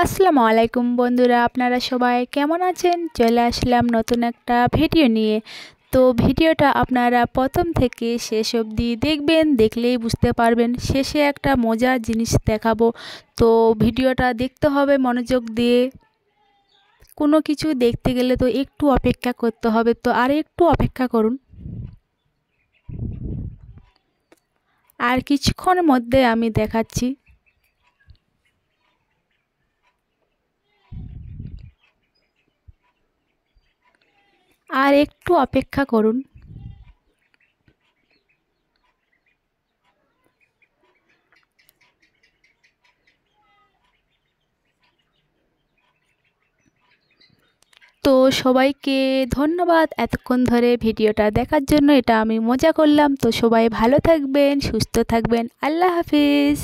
আসসালামু আলাইকুম বন্ধুরা, আপনারা সবাই কেমন আছেন? চলে আসলাম নতুন একটা ভিডিও নিয়ে। তো ভিডিওটা আপনারা প্রথম থেকে শেষ অবধি দেখবেন, দেখলেই বুঝতে পারবেন। শেষে একটা মজার জিনিস দেখাবো, তো ভিডিওটা দেখতে হবে মনোযোগ দিয়ে। কোনো কিছু দেখতে গেলে তো একটু অপেক্ষা করতে হবে, তো আর একটু অপেক্ষা করুন। আর কিছুক্ষণের মধ্যে আমি দেখাচ্ছি। আর একটু অপেক্ষা করুন। তো সবাইকে ধন্যবাদ এতক্ষণ ধরে ভিডিওটা দেখার জন্য। এটা আমি মজা করলাম। তো সবাই ভালো থাকবেন, সুস্থ থাকবেন। আল্লাহ হাফিজ।